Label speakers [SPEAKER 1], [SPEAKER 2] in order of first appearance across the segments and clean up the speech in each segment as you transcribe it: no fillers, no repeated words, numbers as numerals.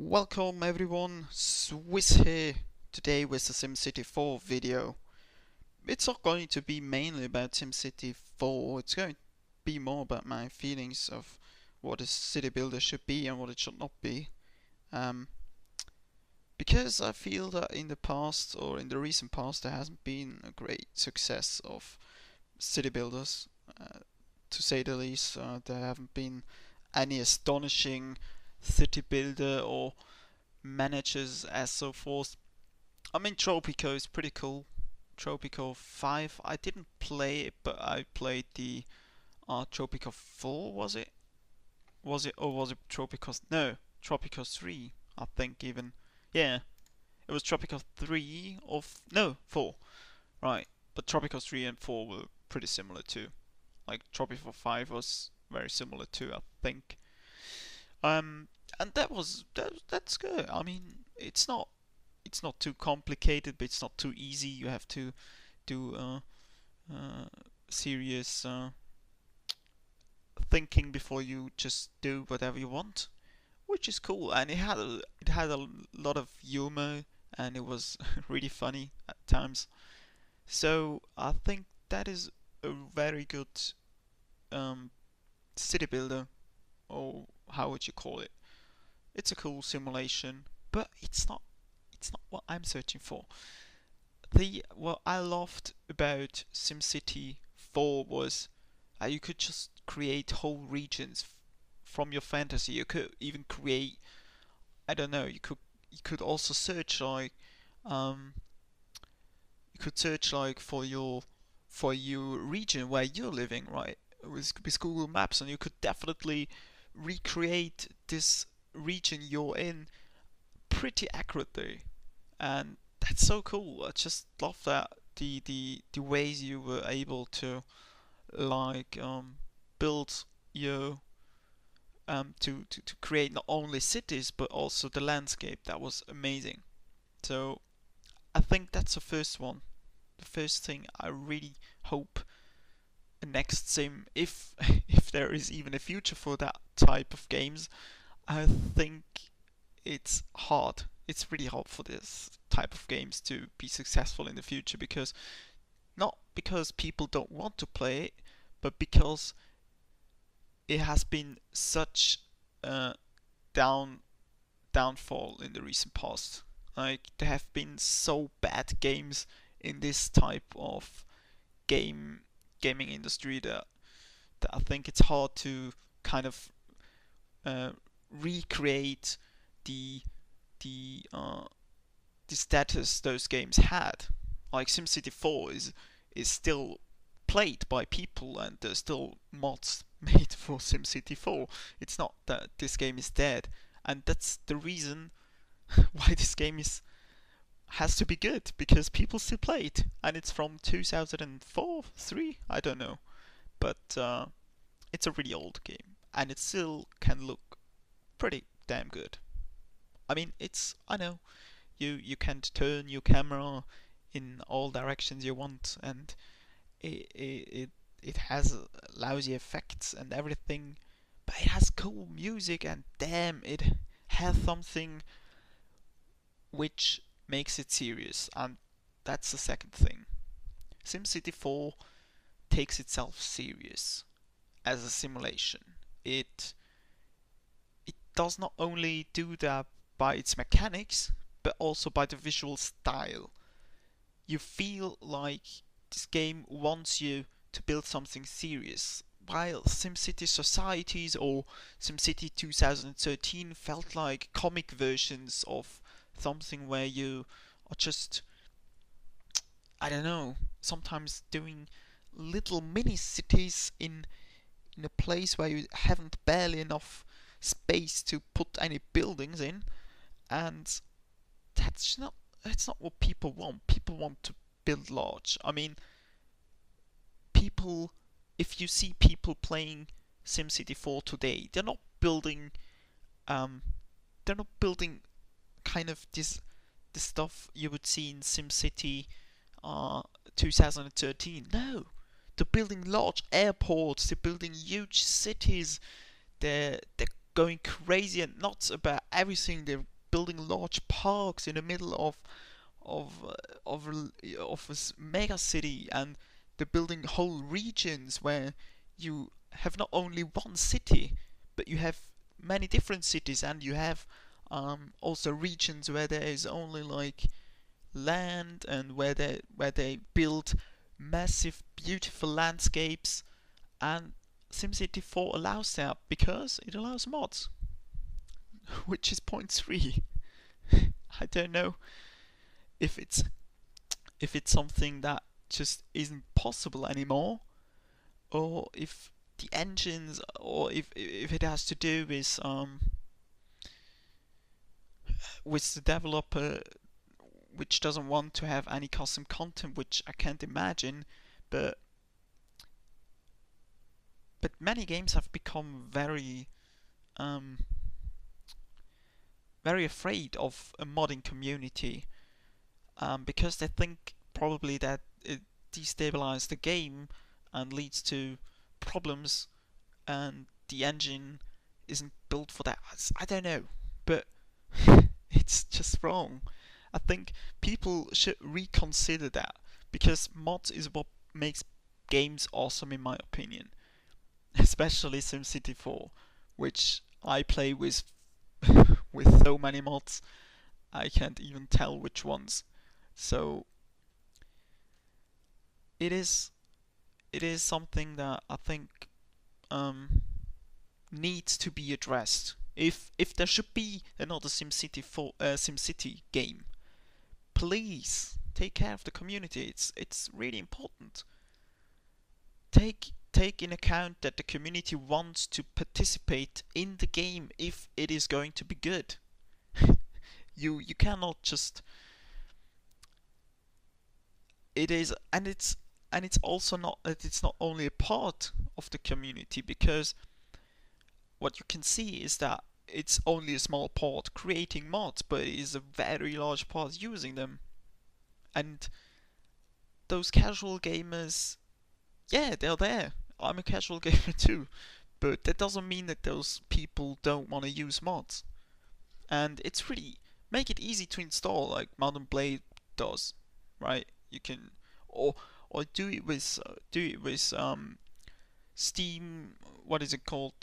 [SPEAKER 1] Welcome everyone, Swiss here, today with the SimCity 4 video. It's not going to be mainly about SimCity 4, it's going to be more about my feelings of what a city builder should be and what it should not be. Because I feel that in the past, or in the recent past, there hasn't been a great success of city builders, to say the least. There haven't been any astonishing city builder or managers as so forth. I mean, Tropico is pretty cool. Tropico 5, I didn't play it, but I played the Tropico 4, was it? Or was it Tropico? No, Tropico 3, I think even. Yeah, it was Tropico 3 no, 4. Right, but Tropico 3 and 4 were pretty similar too. Like Tropico 5 was very similar too, I think. And that's good. I mean, it's not too complicated, but it's not too easy. You have to do serious thinking before you just do whatever you want, which is cool. And it had a lot of humor, and it was really funny at times. So I think that is a very good um, city builder, or how would you call it? It's a cool simulation, but it's not what I'm searching for. What I loved about SimCity 4 was you could just create whole regions from your fantasy. You could even create, I don't know, you could also search like um you could search like for your region where you're living, right? With Google Maps, and you could definitely recreate this region you're in pretty accurately, and that's so cool. I just love that the ways you were able to like build your to create not only cities but also the landscape. That was amazing. So I think that's the first one. The first thing I really hope the next sim, if if there is even a future for that type of games, I think it's hard. It's really hard for this type of games to be successful in the future, because not because people don't want to play it, but because it has been such a down downfall in the recent past. Like, there have been so bad games in this type of game gaming industry that I think it's hard to kind of uh, recreate the the uh, the status those games had. Like SimCity 4 is still played by people, and there's still mods made for SimCity 4. It's not that this game is dead, and that's the reason why this game is has to be good, because people still play it, and it's from 2004, 3, I don't know, but it's a really old game, and it still can look pretty damn good. I mean, I know you can turn your camera in all directions you want, and it has lousy effects and everything, but it has cool music, and damn, it has something which makes it serious, and that's the second thing. SimCity 4 takes itself serious as a simulation. It it does not only do that by its mechanics, but also by the visual style. You feel like this game wants you to build something serious, while SimCity Societies or SimCity 2013 felt like comic versions of something where you are just, I don't know, sometimes doing little mini cities in a place where you haven't barely enough space to put any buildings in, and that's not what people want. People want to build large. I mean, people, if you see people playing SimCity 4 today, um they're not building kind of this stuff you would see in SimCity 2013. No, they're building large airports. They're building huge cities. They're going crazy and nuts about everything. They're building large parks in the middle of of a mega city, and they're building whole regions where you have not only one city, but you have many different cities, and you have also regions where there is only like land, and where they build massive, beautiful landscapes. And SimCity 4 allows that because it allows mods, which is point 3. I don't know if it's something that just isn't possible anymore, or if the engines, or if it has to do with the developer, which doesn't want to have any custom content, which I can't imagine. But many games have become um, very afraid of a modding community, because they think probably that it destabilizes the game and leads to problems, and the engine isn't built for that. I don't know, but it's just wrong. I think people should reconsider that, because mods is what makes games awesome, in my opinion. Especially SimCity 4, which I play with with so many mods, I can't even tell which ones. So it is it is something that I think um, needs to be addressed. If there should be another SimCity game, please take care of the community. It's really important. Take in account that the community wants to participate in the game if it is going to be good. You cannot just it is and it's also not it's not only a part of the community, because what you can see is that it's only a small part creating mods, but it is a very large part using them. And those casual gamers, yeah, they're there. I'm a casual gamer too, but that doesn't mean that those people don't want to use mods. And it's really make it easy to install, like Modern Blade does, right? You can or or do it with Steam. What is it called?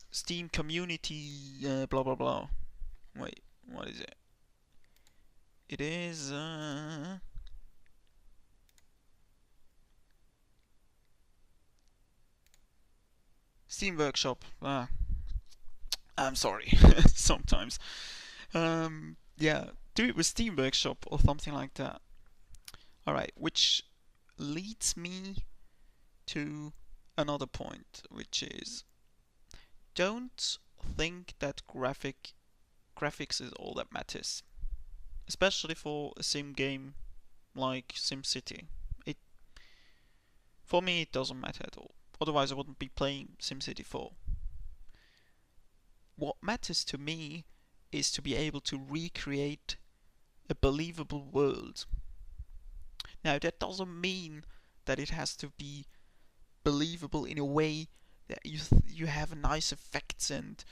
[SPEAKER 1] Steam community. Blah blah blah. Wait, what is it? It is Steam Workshop. I'm sorry. Sometimes. Yeah, do it with Steam Workshop or something like that. Alright, which leads me to another point, which is don't think that graphics is all that matters, especially for a sim game like SimCity. It For me it doesn't matter at all. Otherwise I wouldn't be playing SimCity 4. What matters to me is to be able to recreate a believable world. Now that doesn't mean that it has to be believable in a way that you have nice effects and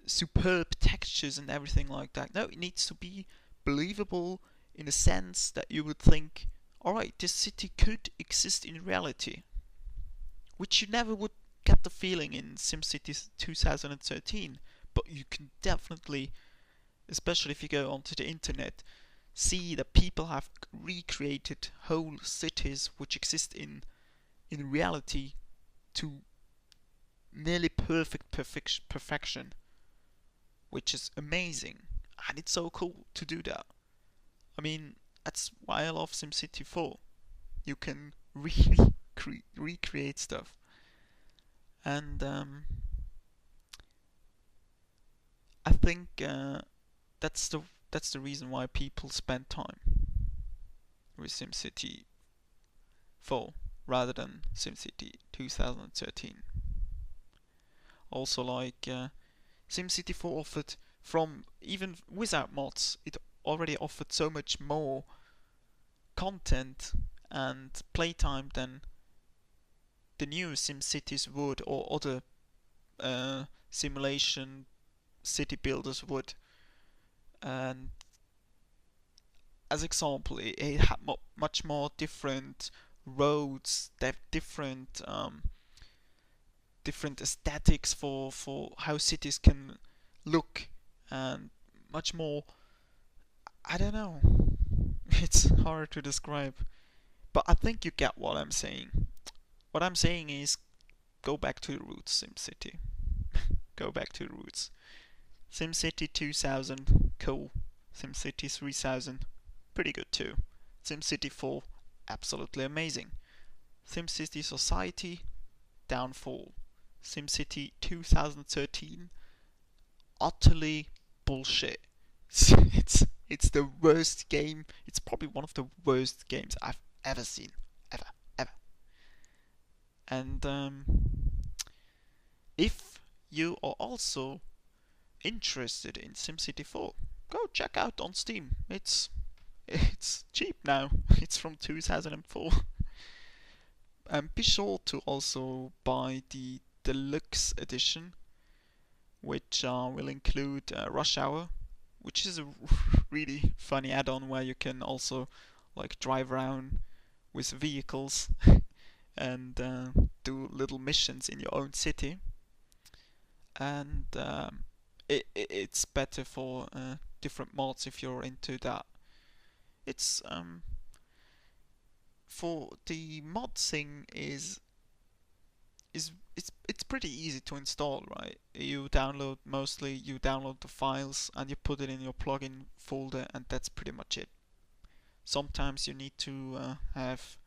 [SPEAKER 1] superb textures and everything like that. No, it needs to be believable in a sense that you would think, alright, this city could exist in reality. Which you never would get the feeling in SimCity 2013, but you can definitely, especially if you go onto the internet, see that people have recreated whole cities which exist in reality to nearly perfection, which is amazing, and it's so cool to do that. I mean, that's why I love SimCity 4. You can really recreate stuff, and I think that's the reason why people spend time with SimCity 4 rather than SimCity 2013. Also, like SimCity 4 offered, from even without mods, it already offered so much more content and playtime than the new SimCities would, or other simulation city builders would. And as example, it had much more different roads, different different aesthetics for how cities can look, and much more. I don't know. It's hard to describe, but I think you get what I'm saying. What I'm saying is, go back to the roots, SimCity. Go back to the roots. SimCity 2000, cool. SimCity 3000, pretty good too. SimCity 4, absolutely amazing. SimCity Society, downfall. SimCity 2013, utterly bullshit. It's the worst game. It's probably one of the worst games I've ever seen, ever. And if you are also interested in SimCity 4, go check out on Steam. It's cheap now. It's from 2004. And be sure to also buy the deluxe edition, which will include Rush Hour, which is a really funny add-on where you can also like drive around with vehicles and do little missions in your own city. And it's better for different mods if you're into that. It's for the mod thing it's pretty easy to install, right? You download the files and you put it in your plugin folder, and that's pretty much it. Sometimes you need to have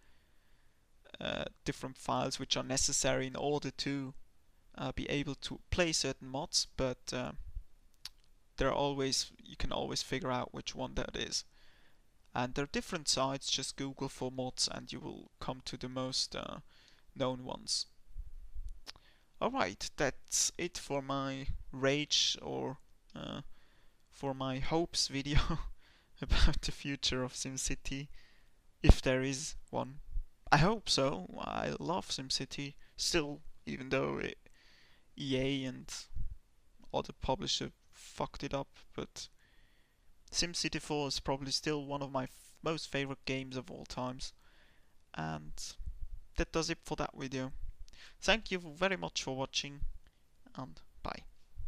[SPEAKER 1] different files which are necessary in order to be able to play certain mods, but you can always figure out which one that is. And there are different sites. Just Google for mods and you will come to the most known ones. Alright, that's it for my rage, or for my hopes video about the future of SimCity, if there is one. I hope so. I love SimCity still, even though EA and other publisher fucked it up, but SimCity 4 is probably still one of my most favorite games of all times. And that does it for that video. Thank you very much for watching, and